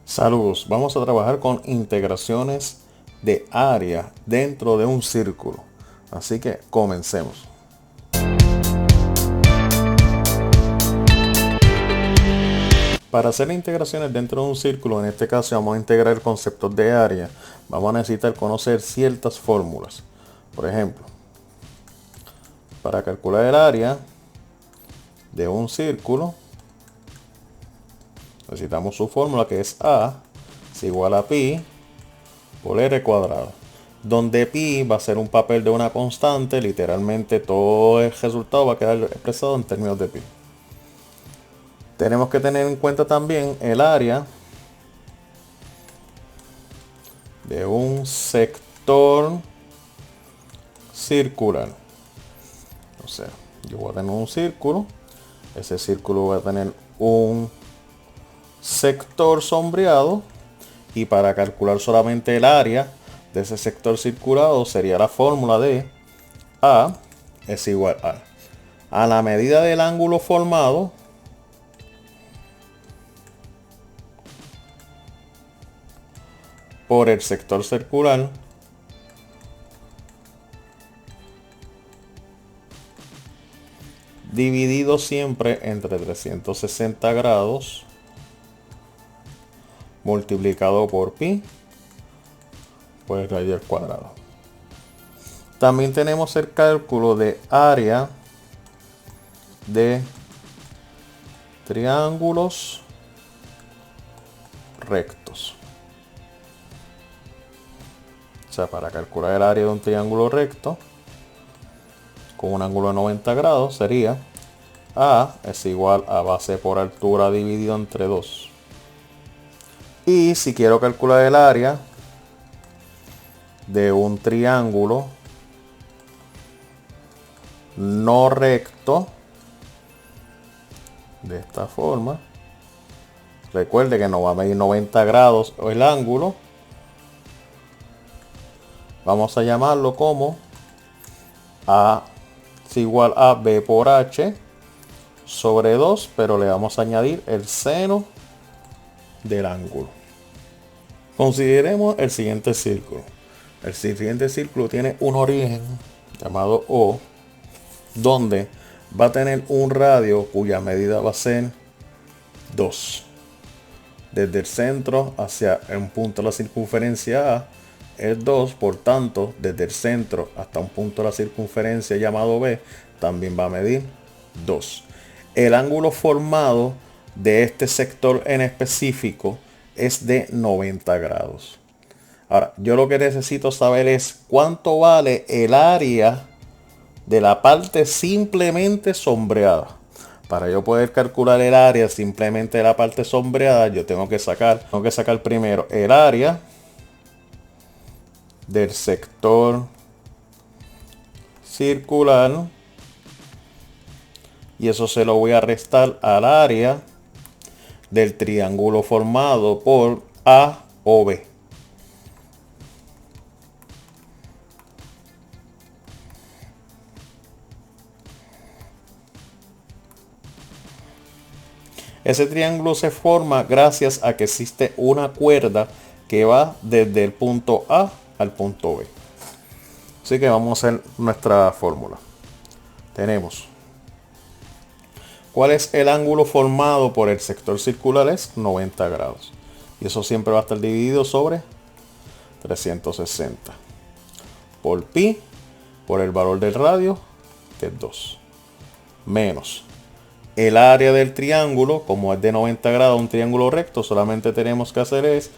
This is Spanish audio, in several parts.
Saludos, vamos a trabajar con integraciones de área dentro de un círculo. Así que comencemos. Para hacer integraciones dentro de un círculo, en este caso vamos a integrar conceptos de área. Vamos a necesitar conocer ciertas fórmulas. Por ejemplo, para calcular el área de un círculo, necesitamos su fórmula, que es A es igual a pi por r cuadrado, donde pi va a ser un papel de una constante. Literalmente todo el resultado va a quedar expresado en términos de pi. Tenemos que tener en cuenta también el área de un sector circular. O sea, yo voy a tener un círculo, ese círculo va a tener un sector sombreado, y para calcular solamente el área de ese sector circulado sería la fórmula de A es igual a la medida del ángulo formado por el sector circular dividido siempre entre 360 grados multiplicado por pi por el radio al cuadrado. También tenemos el cálculo de área de triángulos rectos. O sea, para calcular el área de un triángulo recto con un ángulo de 90 grados sería A es igual a base por altura dividido entre 2. Y si quiero calcular el área de un triángulo no recto, de esta forma, recuerde que no va a medir 90 grados el ángulo, vamos a llamarlo como A es igual a B por H sobre 2, pero le vamos a añadir el seno del ángulo. Consideremos el siguiente círculo. El siguiente círculo tiene un origen llamado O, donde va a tener un radio cuya medida va a ser 2. Desde el centro hacia un punto de la circunferencia A es 2, por tanto, desde el centro hasta un punto de la circunferencia llamado B también va a medir 2. El ángulo formado de este sector en específico es de 90 grados. Ahora, yo lo que necesito saber es cuánto vale el área de la parte simplemente sombreada. Para yo poder calcular el área simplemente de la parte sombreada, yo tengo que sacar primero el área del sector circular, y eso se lo voy a restar al área del triángulo formado por A o B. Ese triángulo se forma gracias a que existe una cuerda que va desde el punto A al punto B. Así que vamos a hacer nuestra fórmula. Tenemos, ¿cuál es el ángulo formado por el sector circular? Es 90 grados. Y eso siempre va a estar dividido sobre 360. Por pi, por el valor del radio, que es 2. Menos el área del triángulo, como es de 90 grados, un triángulo recto, solamente tenemos que hacer es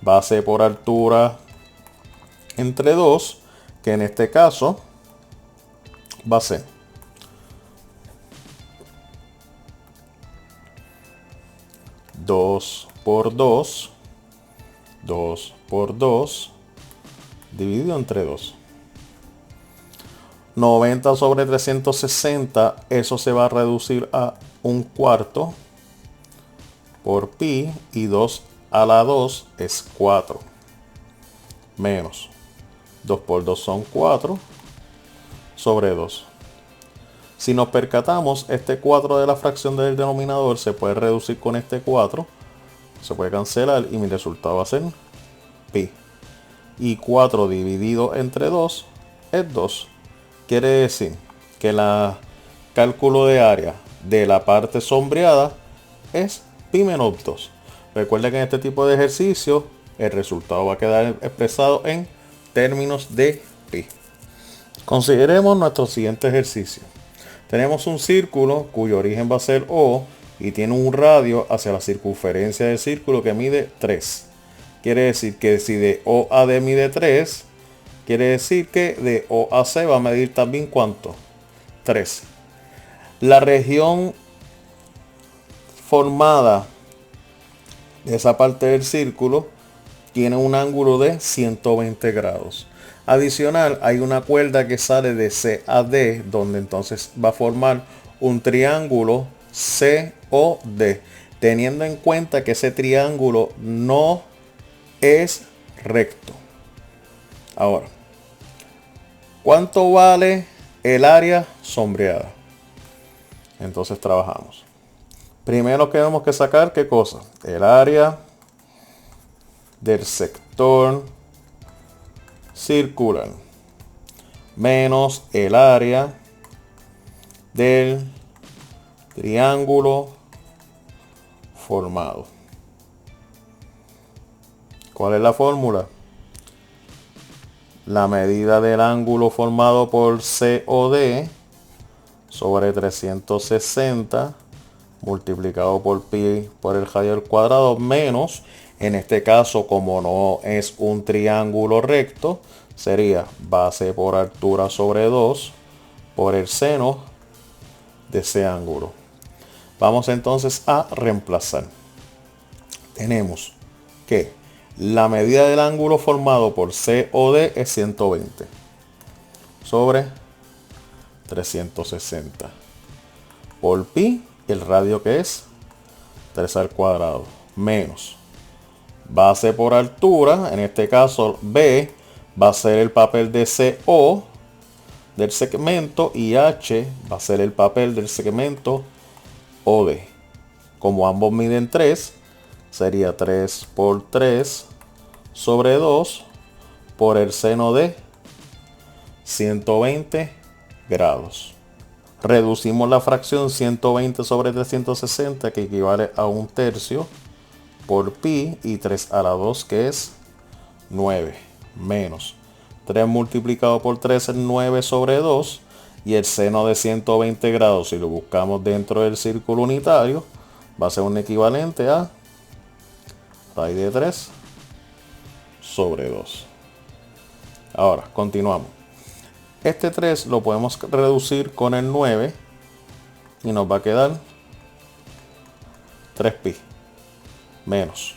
base por altura entre 2, que en este caso va a ser 2 por 2, 2 por 2, dividido entre 2. 90 sobre 360, eso se va a reducir a un cuarto por pi, y 2 a la 2 es 4. Menos 2 por 2 son 4 sobre 2. Si nos percatamos, este 4 de la fracción del denominador se puede reducir con este 4. se puede cancelar y mi resultado va a ser pi. Y 4 dividido entre 2 es 2. Quiere decir que el cálculo de área de la parte sombreada es pi menos 2. Recuerden que en este tipo de ejercicio el resultado va a quedar expresado en términos de pi. Consideremos nuestro siguiente ejercicio. Tenemos un círculo cuyo origen va a ser O y tiene un radio hacia la circunferencia del círculo que mide 3. Quiere decir que si de O a D mide 3, quiere decir que de O a C va a medir también ¿cuánto? 3. La región formada de esa parte del círculo tiene un ángulo de 120 grados. Adicional, hay una cuerda que sale de C a D, donde entonces va a formar un triángulo COD, teniendo en cuenta que ese triángulo no es recto. Ahora, ¿cuánto vale el área sombreada? Entonces trabajamos. Primero tenemos que sacar ¿qué cosa? El área del sector circular menos el área del triángulo formado. ¿Cuál es la fórmula? La medida del ángulo formado por COD sobre 360 multiplicado por pi por el radio al cuadrado menos, en este caso como no es un triángulo recto, sería base por altura sobre 2 por el seno de ese ángulo. Vamos entonces a reemplazar. Tenemos que la medida del ángulo formado por COD es 120 sobre 360 por pi, el radio que es 3 al cuadrado, menos base por altura, en este caso B va a ser el papel de CO del segmento y H va a ser el papel del segmento OD. Como ambos miden 3, sería 3 por 3 sobre 2 por el seno de 120 grados. Reducimos la fracción 120 sobre 360, que equivale a 1/3 por pi, y 3 a la 2, que es 9, menos 3 multiplicado por 3 es 9 sobre 2, y el seno de 120 grados, si lo buscamos dentro del círculo unitario, va a ser un equivalente a raíz de 3 sobre 2. Ahora, continuamos. Este 3 lo podemos reducir con el 9 y nos va a quedar 3pi menos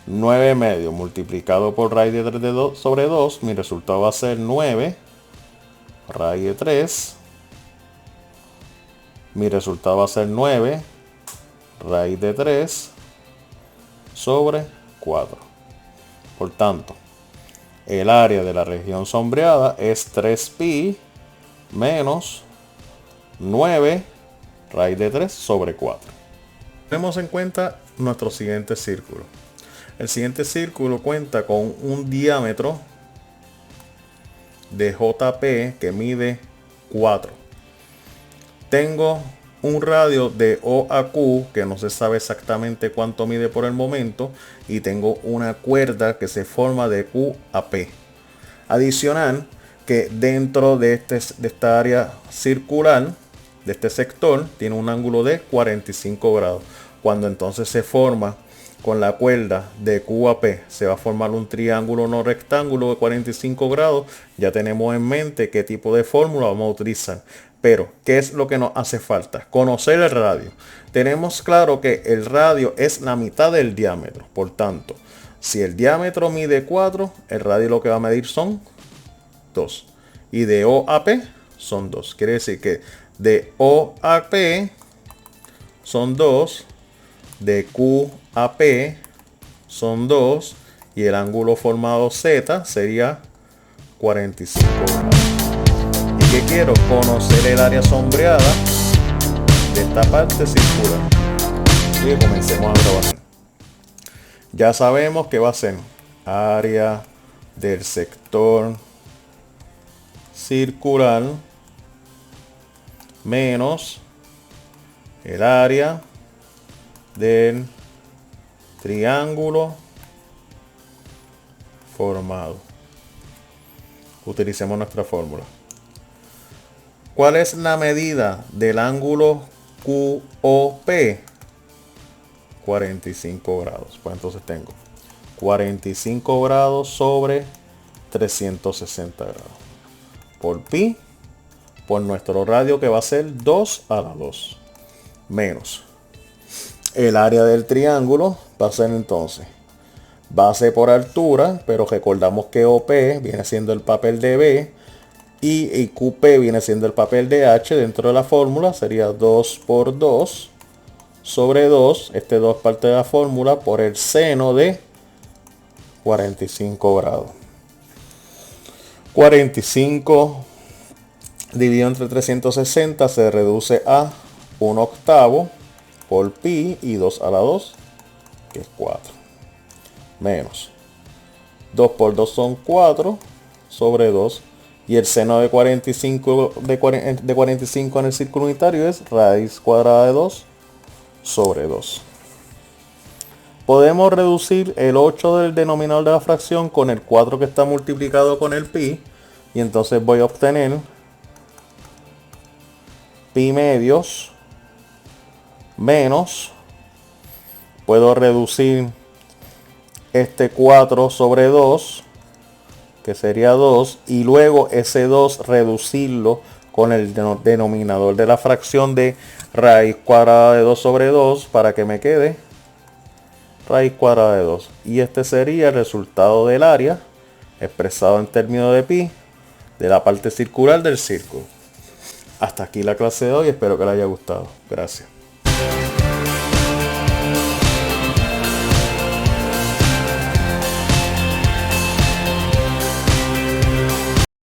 9 medio multiplicado por raíz de 3 sobre 2. Mi resultado va a ser 9 raíz de 3. Mi resultado va a ser 9 raíz de 3 sobre 4. Por tanto, el área de la región sombreada es 3pi menos 9 raíz de 3 sobre 4. Tenemos en cuenta nuestro siguiente círculo. El siguiente círculo cuenta con un diámetro de JP que mide 4. Tengo un radio de O a Q que no se sabe exactamente cuánto mide por el momento, y tengo una cuerda que se forma de Q a P. Adicional, que dentro de esta área circular, de este sector, tiene un ángulo de 45 grados. Cuando entonces se forma con la cuerda de Q a P, se va a formar un triángulo no rectángulo de 45 grados. Ya tenemos en mente qué tipo de fórmula vamos a utilizar. Pero, ¿qué es lo que nos hace falta? Conocer el radio. Tenemos claro que el radio es la mitad del diámetro. Por tanto, si el diámetro mide 4, el radio lo que va a medir son 2. Y de O a P son 2. Quiere decir que de O a P son 2. De Q a P son 2. Y el ángulo formado Z sería 45 grados. Que quiero conocer el área sombreada de esta parte circular. Y comencemos a grabar. Ya sabemos que va a ser área del sector circular menos el área del triángulo formado. Utilicemos nuestra fórmula. ¿Cuál es la medida del ángulo QOP? 45 grados. Pues entonces tengo 45 grados sobre 360 grados. Por pi, por nuestro radio que va a ser 2 a la 2. Menos el área del triángulo va a ser entonces base por altura, pero recordamos que OP viene siendo el papel de B y QP viene siendo el papel de H dentro de la fórmula. Sería 2 por 2 sobre 2. Este 2 parte de la fórmula por el seno de 45 grados. 45 dividido entre 360 se reduce a 1/8 por pi y 2 a la 2, que es 4. Menos 2 por 2 son 4 sobre 2. Y el seno de 45 en el círculo unitario es raíz cuadrada de 2 sobre 2. Podemos reducir el 8 del denominador de la fracción con el 4 que está multiplicado con el pi. Y entonces voy a obtener pi medios menos, puedo reducir este 4 sobre 2, que sería 2, y luego ese 2 reducirlo con el denominador de la fracción de raíz cuadrada de 2 sobre 2 para que me quede raíz cuadrada de 2. Y este sería el resultado del área expresado en términos de pi de la parte circular del círculo. Hasta aquí la clase de hoy, espero que les haya gustado. Gracias.